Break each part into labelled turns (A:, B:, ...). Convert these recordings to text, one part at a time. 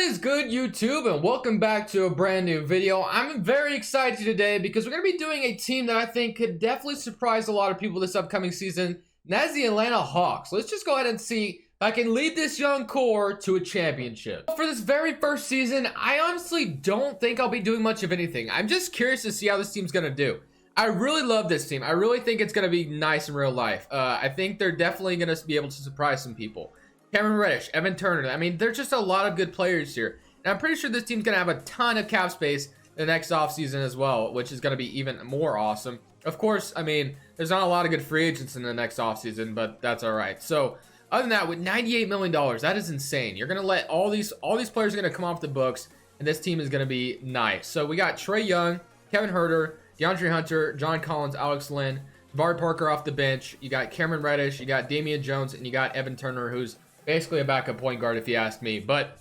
A: Is good, YouTube, and welcome back to a brand new video. I'm very excited today because we're going to be doing a team that I think could definitely surprise a lot of people this upcoming season, and that's the Atlanta Hawks. Let's just go ahead and see if I can lead this young core to a championship. For this very first season, I honestly don't think I'll be doing much of anything. I'm just curious to see how this team's going to do. I really love this team. I really think it's going to be nice in real life. I think they're definitely going to be able to surprise some people. Cameron Reddish, Evan Turner. I mean, there's just a lot of good players here. And I'm pretty sure this team's going to have a ton of cap space in the next offseason as well, which is going to be even more awesome. Of course, I mean, there's not a lot of good free agents in the next offseason, but that's all right. So, other than that, with $98 million, that is insane. You're going to let all these players are going to come off the books, and this team is going to be nice. So, we got Trae Young, Kevin Huerter, DeAndre Hunter, John Collins, Alex Len, Jabari Parker off the bench. You got Cameron Reddish, you got Damian Jones, and you got Evan Turner, who's basically a backup point guard if you ask me. But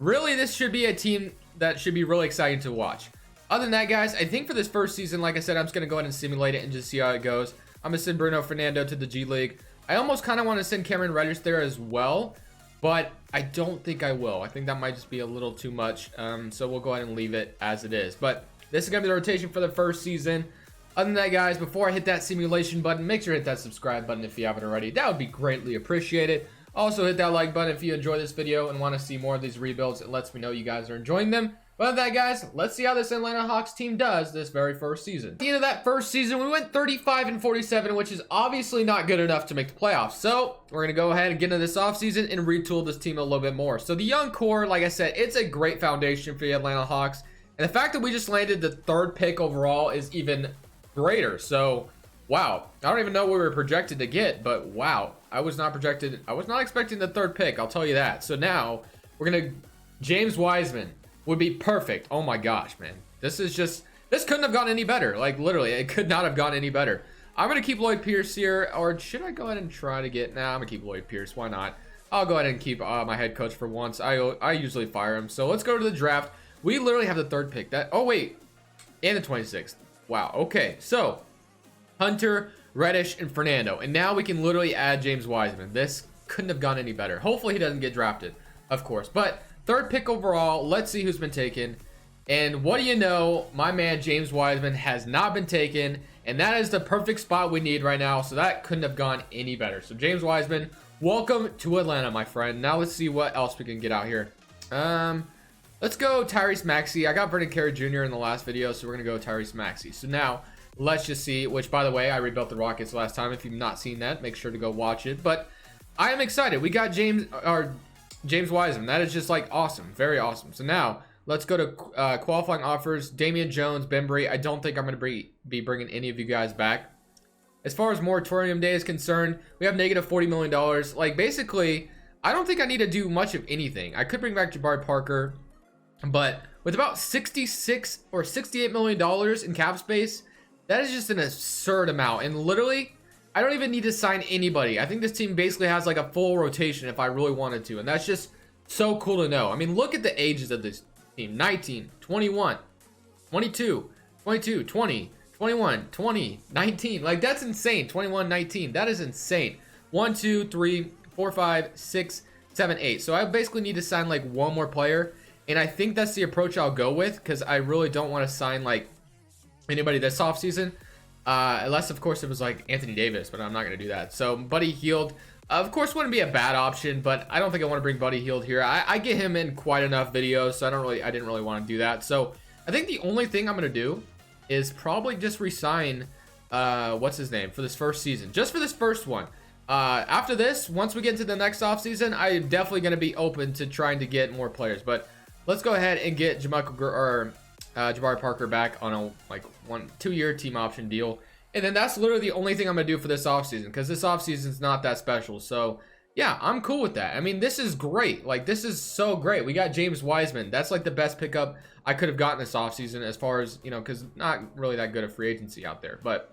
A: really, this should be a team that should be really exciting to watch. Other than that, guys, I think for this first season, like I said, I'm just going to go ahead and simulate it and just see how it goes. I'm going to send Bruno Fernando to the G League. I almost kind of want to send Cameron Reddish there as well, but I don't think I will. I think that might just be a little too much. So we'll go ahead and leave it as it is. But this is going to be the rotation for the first season. Other than that, guys, before I hit that simulation button, make sure to hit that subscribe button if you haven't already. That would be greatly appreciated. Also, hit that like button if you enjoy this video and want to see more of these rebuilds. It lets me know you guys are enjoying them. But other than that, guys, let's see how this Atlanta Hawks team does this very first season. At the end of that first season, we went 35-47, which is obviously not good enough to make the playoffs. So we're going to go ahead and get into this offseason and retool this team a little bit more. So the young core, like I said, it's a great foundation for the Atlanta Hawks. And the fact that we just landed the 3rd pick overall is even greater. So, wow. I don't even know what we were projected to get, but wow. I was not expecting the 3rd pick, I'll tell you that. So now, we're going to, James Wiseman would be perfect. Oh my gosh, man. This couldn't have gone any better. Like, literally, it could not have gone any better. I'm going to keep Lloyd Pierce here, or should I go ahead and try to get, nah, I'm going to keep Lloyd Pierce. Why not? I'll go ahead and keep my head coach for once. I usually fire him. So let's go to the draft. We literally have the 3rd pick. Oh, wait. And the 26th. Wow. Okay. So, Hunter, Reddish, and Fernando. And now we can literally add James Wiseman. This couldn't have gone any better. Hopefully he doesn't get drafted, of course. But 3rd pick overall. Let's see who's been taken. And what do you know? My man James Wiseman has not been taken. And that is the perfect spot we need right now. So that couldn't have gone any better. So James Wiseman, welcome to Atlanta, my friend. Now let's see what else we can get out here. Let's go Tyrese Maxey. I got Brendan Carey Jr. in the last video, so we're going to go Tyrese Maxey. So now, let's just see, which, by the way, I rebuilt the Rockets last time. If you've not seen that, make sure to go watch it. But I am excited. We got James Wiseman. That is just, like, awesome. Very awesome. So now, let's go to qualifying offers. Damian Jones, Bembry. I don't think I'm going to be bringing any of you guys back. As far as moratorium day is concerned, we have negative $40 million. Like, basically, I don't think I need to do much of anything. I could bring back Jabari Parker. But with about $66 or $68 million in cap space, that is just an absurd amount. And literally, I don't even need to sign anybody. I think this team basically has like a full rotation if I really wanted to. And that's just so cool to know. I mean, look at the ages of this team. 19, 21, 22, 22, 20, 21, 20, 19. Like, that's insane. 21, 19. That is insane. 1, 2, 3, 4, 5, 6, 7, 8. So I basically need to sign like one more player. And I think that's the approach I'll go with because I really don't want to sign like anybody this offseason. Unless, of course, it was like Anthony Davis, but I'm not going to do that. So Buddy Hield, of course, wouldn't be a bad option, but I don't think I want to bring Buddy Hield here. I get him in quite enough videos, so I didn't really want to do that. So I think the only thing I'm going to do is probably just resign, what's his name, for this first season. Just for this first one. After this, once we get into the next offseason, I'm definitely going to be open to trying to get more players. But let's go ahead and get Jabari Parker back on a like 2-year team option deal. And then that's literally the only thing I'm going to do for this offseason because this offseason is not that special. So, yeah, I'm cool with that. I mean, this is great. Like, this is so great. We got James Wiseman. That's like the best pickup I could have gotten this offseason as far as, you know, because not really that good of free agency out there. But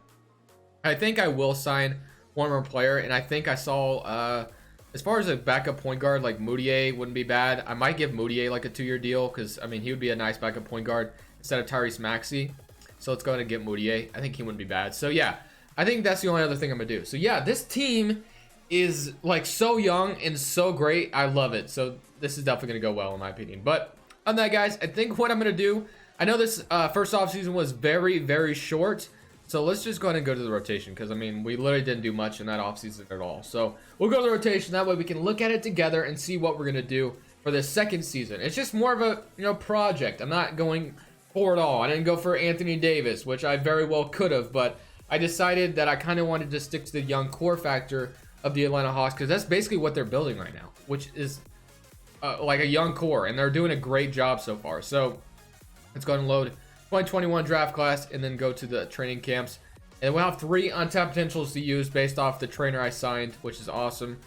A: I think I will sign one more player. And I think I saw as far as a backup point guard, like Moutier wouldn't be bad. I might give Moutier like a 2-year deal because, I mean, he would be a nice backup point guard instead of Tyrese Maxey. So let's go ahead and get Moutier. I think he wouldn't be bad. So, yeah, I think that's the only other thing I'm going to do. So, yeah, this team is like so young and so great. I love it. So this is definitely going to go well in my opinion. But on that, guys, I think what I'm going to do, I know this first off season was very, very short. So let's just go ahead and go to the rotation, because I mean, we literally didn't do much in that offseason at all. So we'll go to the rotation. That way we can look at it together and see what we're going to do for this second season. It's just more of a, you know, project. I'm not going for it all. I didn't go for Anthony Davis, which I very well could have, but I decided that I kind of wanted to stick to the young core factor of the Atlanta Hawks, because that's basically what they're building right now, which is like a young core, and they're doing a great job so far. So let's go ahead and load 2021 draft class and then go to the training camps, and we'll have 3 untapped potentials to use based off the trainer I signed, which is awesome.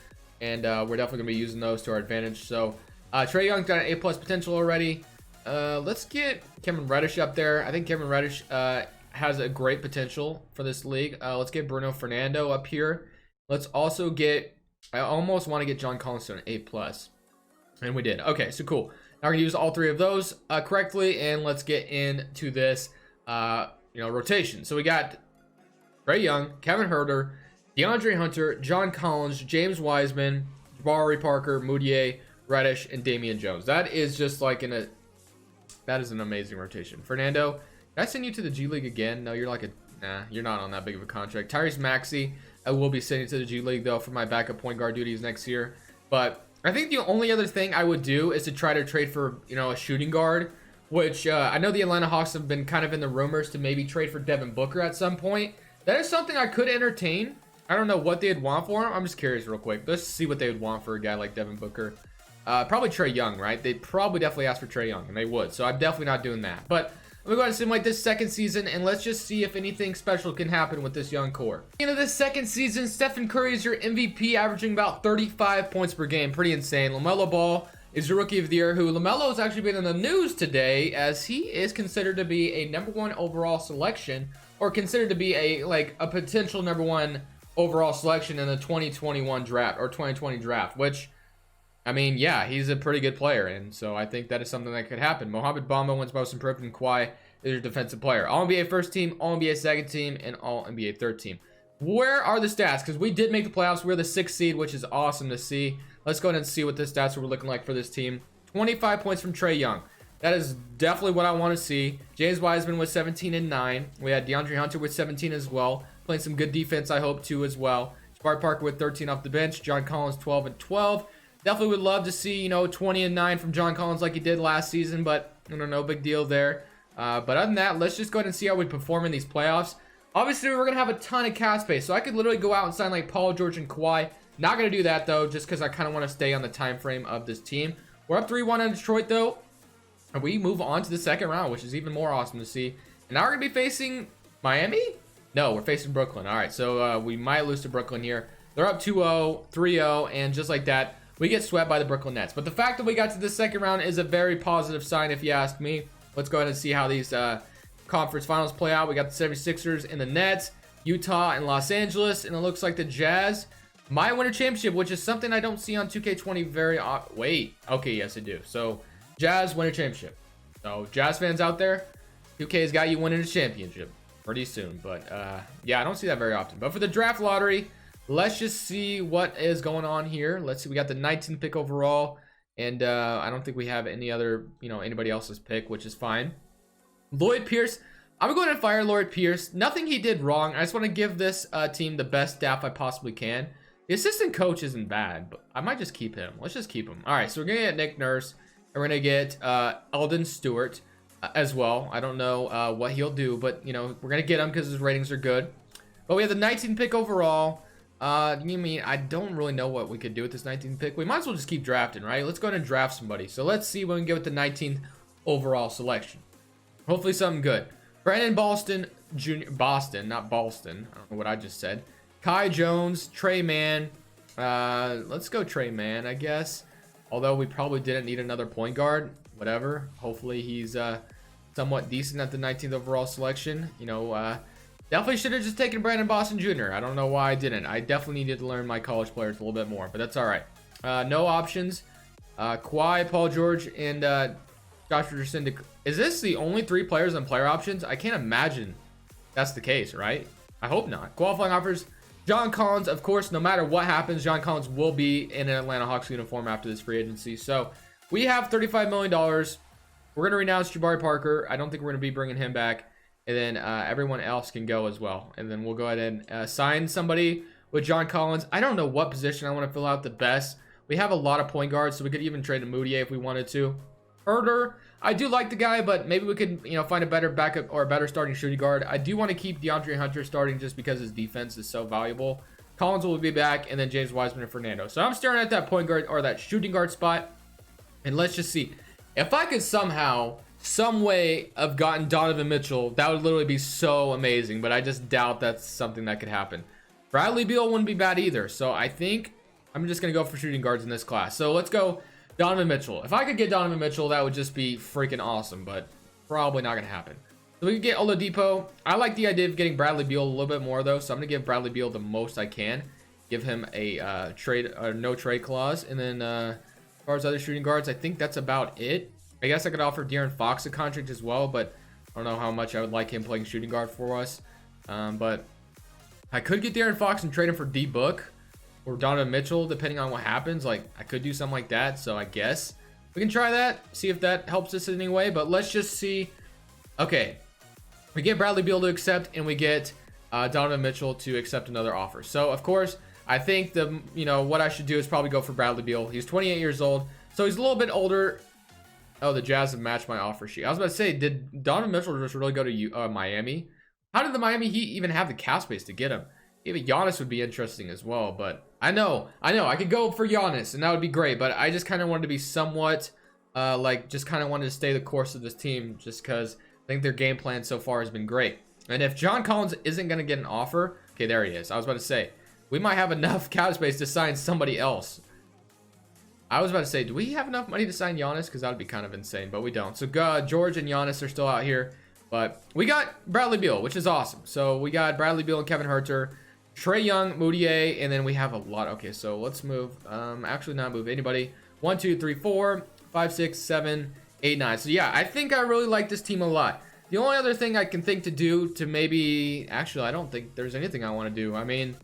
A: And we're definitely gonna be using those to our advantage. So Trae Young's got an A+ potential already. Let's get Cameron Reddish up there. I think Cameron Reddish has a great potential for this league. Let's get Bruno Fernando up here. Let's also get, I almost want to get John Collins to an A+, and we did. Okay, so cool. Now we're gonna use all 3 of those correctly, and let's get into this rotation. So we got Trae Young, Kevin Huerter, DeAndre Hunter, John Collins, James Wiseman, Jabari Parker, Mudiay, Reddish, and Damian Jones. That is just like that is an amazing rotation. Fernando, did I send you to the G League again? No, you're like nah, you're not on that big of a contract. Tyrese Maxey, I will be sending to the G League though for my backup point guard duties next year. But I think the only other thing I would do is to try to trade for, a shooting guard, which I know the Atlanta Hawks have been kind of in the rumors to maybe trade for Devin Booker at some point. That is something I could entertain. I don't know what they'd want for him. I'm just curious real quick. Let's see what they would want for a guy like Devin Booker. Probably Trae Young, right? They'd probably definitely ask for Trae Young, and they would. So I'm definitely not doing that. But I'm going to go ahead and simulate this second season, and let's just see if anything special can happen with this young core. Into this second season, Stephen Curry is your MVP, averaging about 35 points per game. Pretty insane. LaMelo Ball is your Rookie of the Year, who LaMelo has actually been in the news today, as he is considered to be a #1 overall selection, or considered to be a potential #1 overall selection in the 2021 draft, or 2020 draft, which, I mean, yeah, he's a pretty good player, and so I think that is something that could happen. Mohamed Bamba wins Most Improved, and Kawhi is your defensive player. All-NBA first team, All-NBA second team, and All-NBA third team. Where are the stats? Because we did make the playoffs. We're the 6th seed, which is awesome to see. Let's go ahead and see what the stats were looking like for this team. 25 points from Trae Young. That is definitely what I want to see. James Wiseman was 17 and 9. We had DeAndre Hunter with 17 as well. Playing some good defense, I hope, too, as well. Jabari Parker with 13 off the bench. John Collins, 12 and 12. Definitely would love to see, 20 and 9 from John Collins like he did last season, but no big deal there. But other than that, let's just go ahead and see how we perform in these playoffs. Obviously, we're going to have a ton of cap space, so I could literally go out and sign like Paul George and Kawhi. Not going to do that, though, just because I kind of want to stay on the time frame of this team. We're up 3-1 on Detroit, though, and we move on to the second round, which is even more awesome to see. And now we're going to be facing Miami? No, we're facing Brooklyn. All right, so we might lose to Brooklyn here. They're up 2-0, 3-0, and just like that, we get swept by the Brooklyn Nets. But the fact that we got to the second round is a very positive sign, if you ask me. Let's go ahead and see how these conference finals play out. We got the 76ers and the Nets, Utah and Los Angeles, and it looks like the Jazz might win a championship, which is something I don't see on 2K20 very often. Wait, okay, yes I do. So Jazz win a championship. So Jazz fans out there, 2K's got you winning a championship pretty soon. But yeah, I don't see that very often. But for the draft lottery, let's just see what is going on here. Let's see. We got the 19th pick overall, and I don't think we have any other, anybody else's pick, which is fine. Lloyd Pierce. I'm going to fire Lloyd Pierce. Nothing he did wrong. I just want to give this team the best staff I possibly can. The assistant coach isn't bad, but I might just keep him. Let's just keep him. All right, so we're going to get Nick Nurse, and we're going to get Eldon Stewart as well. I don't know what he'll do, but, we're going to get him because his ratings are good. But we have the 19th pick overall. I don't really know what we could do with this 19th pick. We might as well just keep drafting, right? Let's go ahead and draft somebody. So let's see what we can get with the 19th overall selection. Hopefully something good. Brandon Boston Jr. Boston, not Boston. I don't know what I just said. Kai Jones, Trey Mann. Let's go Trey Mann, I guess. Although we probably didn't need another point guard. Whatever. Hopefully he's somewhat decent at the 19th overall selection. Definitely should have just taken Brandon Boston Jr. I don't know why I didn't. I definitely needed to learn my college players a little bit more, but that's all right. No options. Kawhi, Paul George, and Josh Richardson. Is this the only 3 players on player options? I can't imagine that's the case, right? I hope not. Qualifying offers, John Collins, of course, no matter what happens, John Collins will be in an Atlanta Hawks uniform after this free agency. So we have $35 million. We're going to renounce Jabari Parker. I don't think we're going to be bringing him back. And then everyone else can go as well. And then we'll go ahead and sign somebody with John Collins. I don't know what position I want to fill out the best. We have a lot of point guards, so we could even trade a Moutier if we wanted to. Herder, I do like the guy, but maybe we could, find a better backup or a better starting shooting guard. I do want to keep DeAndre Hunter starting just because his defense is so valuable. Collins will be back, and then James Wiseman and Fernando. So I'm staring at that point guard or that shooting guard spot, and let's just see. If I could somehow, some way have gotten Donovan Mitchell, that would literally be so amazing, but I just doubt that's something that could happen. Bradley Beal wouldn't be bad either, so I think I'm just going to go for shooting guards in this class. So let's go Donovan Mitchell. If I could get Donovan Mitchell, that would just be freaking awesome, but probably not going to happen. So we could get Oladipo. I like the idea of getting Bradley Beal a little bit more, though, so I'm going to give Bradley Beal the most I can. Give him a no trade clause, and then as far as other shooting guards, I think that's about it. I guess I could offer De'Aaron Fox a contract as well, but I don't know how much I would like him playing shooting guard for us. But I could get De'Aaron Fox and trade him for D-Book or Donovan Mitchell, depending on what happens. Like, I could do something like that, so I guess we can try that, see if that helps us in any way. But let's just see. Okay, we get Bradley Beal to accept, and we get Donovan Mitchell to accept another offer. So, of course, I think what I should do is probably go for Bradley Beal. He's 28 years old, so he's a little bit older. Oh, the Jazz have matched my offer sheet. I was about to say, did Donovan Mitchell just really go to Miami? How did the Miami Heat even have the cap space to get him? Even Giannis would be interesting as well, but I know. I could go for Giannis, and that would be great, but I just kind of wanted to be somewhat, just kind of wanted to stay the course of this team just because I think their game plan so far has been great. And if John Collins isn't going to get an offer, okay, there he is. I was about to say, we might have enough cap space to sign somebody else. I was about to say, do we have enough money to sign Giannis? Because that would be kind of insane, but we don't. So George and Giannis are still out here, but we got Bradley Beal, which is awesome. So we got Bradley Beal and Kevin Huerter, Trae Young, Moutier, and then we have a lot. Okay, so let's move. Actually, not move anybody. 1, 2, 3, 4, 5, 6, 7, 8, 9. So yeah, I think I really like this team a lot. The only other thing I can think to do to maybe, actually, I don't think there's anything I want to do. I mean,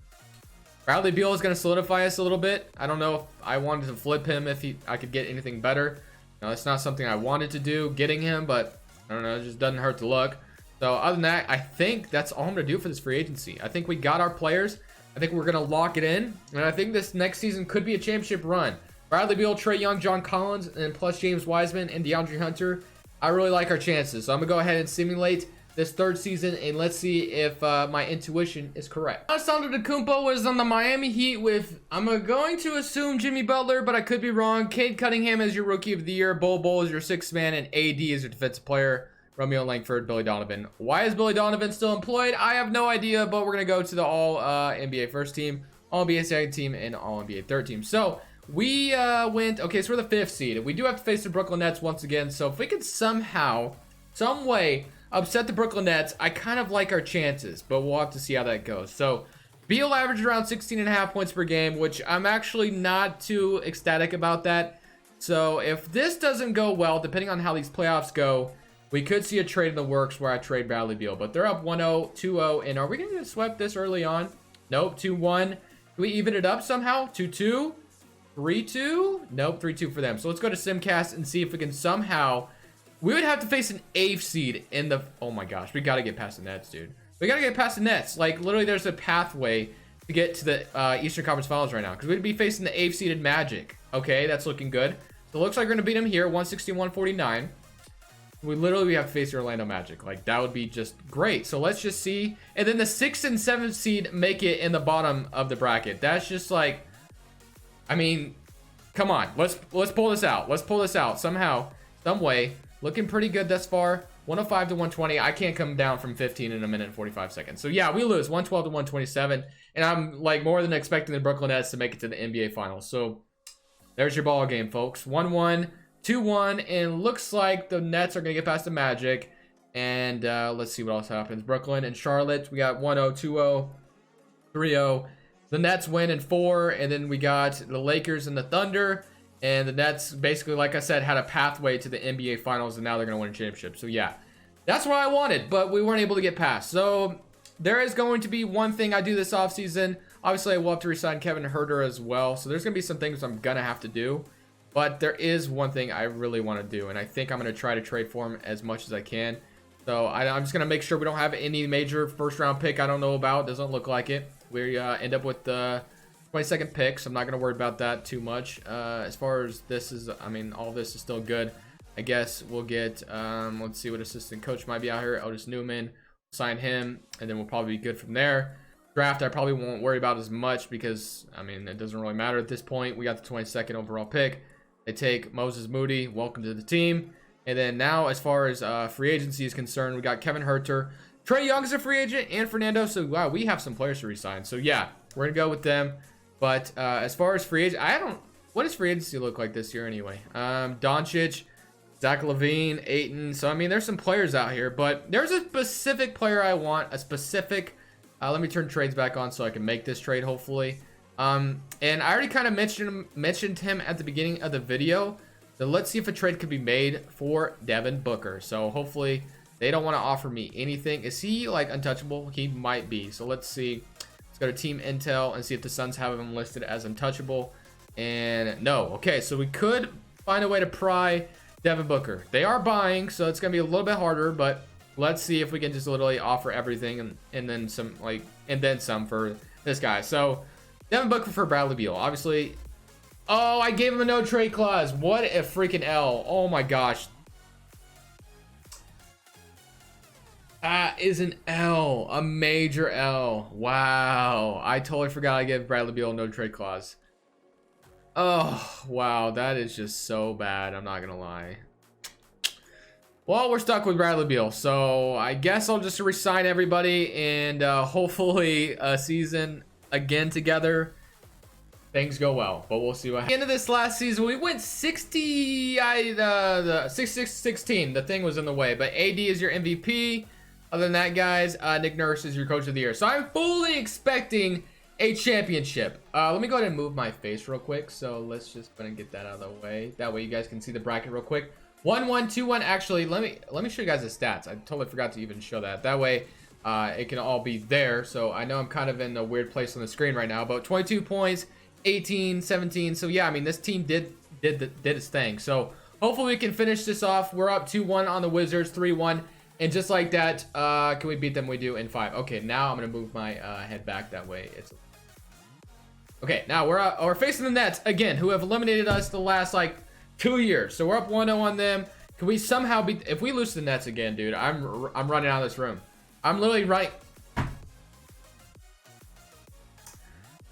A: Bradley Beal is going to solidify us a little bit. I don't know if I wanted to flip him if I could get anything better. No, it's not something I wanted to do, getting him, but I don't know, it just doesn't hurt to look. So other than that, I think that's all I'm going to do for this free agency. I think we got our players. I think we're going to lock it in, and I think this next season could be a championship run. Bradley Beal, Trae Young, John Collins, and plus James Wiseman and DeAndre Hunter. I really like our chances. So I'm going to go ahead and simulate this third season, and let's see if my intuition is correct. Giannis Antetokounmpo is on the Miami Heat with, I'm going to assume Jimmy Butler, but I could be wrong. Cade Cunningham is your Rookie of the Year. Bol is your sixth man, and AD is your defensive player. Romeo Langford, Billy Donovan. Why is Billy Donovan still employed? I have no idea, but we're going to go to the All-NBA first team, All-NBA second team, and All-NBA third team. So we went, okay, so we're the fifth seed. We do have to face the Brooklyn Nets once again, so if we could somehow, some way, upset the Brooklyn Nets, I kind of like our chances, but we'll have to see how that goes. So Beal averaged around 16.5 points per game, which I'm actually not too ecstatic about that. So if this doesn't go well, depending on how these playoffs go, we could see a trade in the works where I trade Bradley Beal. But they're up 1-0, 2-0, and are we going to sweep this early on? Nope, 2-1. Do we even it up somehow? 2-2? 3-2? Nope, 3-2 for them. So let's go to Simcast and see if we can somehow... We would have to face an 8th seed in the... Oh my gosh, we got to get past the Nets, dude. We got to get past the Nets. Like, literally, there's a pathway to get to the Eastern Conference Finals right now. Because we'd be facing the 8th seeded Magic. Okay, that's looking good. So it looks like we're going to beat them here, 161-49. We have to face the Orlando Magic. Like, that would be just great. So let's just see. And then the 6th and 7th seed make it in the bottom of the bracket. That's just like... I mean, come on. Let's pull this out. Let's pull this out somehow, some way. Looking pretty good thus far. 105 to 120. I can't come down from 15 in a minute and 45 seconds. So yeah, we lose 112 to 127. And I'm like more than expecting the Brooklyn Nets to make it to the NBA Finals. So there's your ball game, folks. 1-1, 2-1, and looks like the Nets are gonna get past the Magic. And let's see what else happens. Brooklyn and Charlotte. We got 1-0, 2-0, 3-0. The Nets win in 4, and then we got the Lakers and the Thunder. And the Nets, basically, like I said, had a pathway to the NBA Finals, and now they're going to win a championship. So, yeah, that's what I wanted, but we weren't able to get past. So, there is going to be one thing I do this offseason. Obviously, I will have to resign Kevin Herter as well. So there's going to be some things I'm going to have to do. But there is one thing I really want to do. And I think I'm going to try to trade for him as much as I can. So I'm just going to make sure we don't have any major first round pick I don't know about. Doesn't look like it. We end up with the 22nd pick. So I'm not going to worry about that too much. As far as this is, I mean, all this is still good. I guess we'll get, let's see what assistant coach might be out here. Otis Newman. Sign him. And then we'll probably be good from there. Draft, I probably won't worry about as much because, I mean, it doesn't really matter at this point. We got the 22nd overall pick. They take Moses Moody. Welcome to the team. And then now, as far as free agency is concerned, we got Kevin Herter. Trae Young's a free agent, and Fernando. So, wow, we have some players to resign. So, yeah, we're going to go with them. But as far as free agent, what does free agency look like this year anyway? Doncic, Zach LaVine, Ayton. So, I mean, there's some players out here. But there's a specific player I want, a specific, let me turn trades back on so I can make this trade, hopefully. And I already kind of mentioned him at the beginning of the video. So let's see if a trade could be made for Devin Booker. So hopefully they don't want to offer me anything. Is he like untouchable? He might be. So let's see. Let's go to team intel and see if the Suns have him listed as untouchable. And no. Okay, so we could find a way to pry Devin Booker. They are buying, so it's going to be a little bit harder, but let's see if we can just literally offer everything and then some, like, and then some for this guy. So Devin Booker for Bradley Beal. Obviously, oh, I gave him a no trade clause. What a freaking L. Oh my gosh. That is an L. A major L. Wow. I totally forgot I gave Bradley Beal a no trade clause. Oh, wow. That is just so bad. I'm not going to lie. Well, we're stuck with Bradley Beal. So I guess I'll just resign everybody and hopefully a season again together. Things go well, but we'll see what happens. At the end of this last season, we went 60, the 6-16. The thing was in the way, but AD is your MVP. Other than that, guys, Nick Nurse is your coach of the year. So I'm fully expecting a championship. Let me go ahead and move my face real quick. So let's just go ahead and get that out of the way. That way you guys can see the bracket real quick. 1-1, 2-1. Actually, let me show you guys the stats. I totally forgot to even show that. That way, it can all be there. So I know I'm kind of in a weird place on the screen right now, but 22 points. 18, 17. So yeah, I mean, this team did its thing. So hopefully we can finish this off. We're up 2-1 on the Wizards, 3-1, and just like that, can we beat them? We do in 5. Okay, now I'm gonna move my head back that way. It's okay. Now we're facing the Nets again, who have eliminated us the last like 2 years. So we're up 1-0 on them. Can we somehow beat? If we lose to the Nets again, dude, I'm running out of this room. I'm literally right.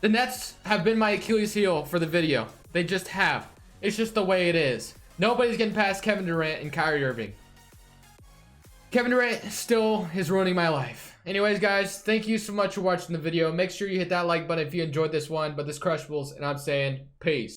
A: The Nets have been my Achilles heel for the video. They just have. It's just the way it is. Nobody's getting past Kevin Durant and Kyrie Irving. Kevin Durant still is ruining my life. Anyways, guys, thank you so much for watching the video. Make sure you hit that like button if you enjoyed this one. But this Crushables, and I'm saying peace.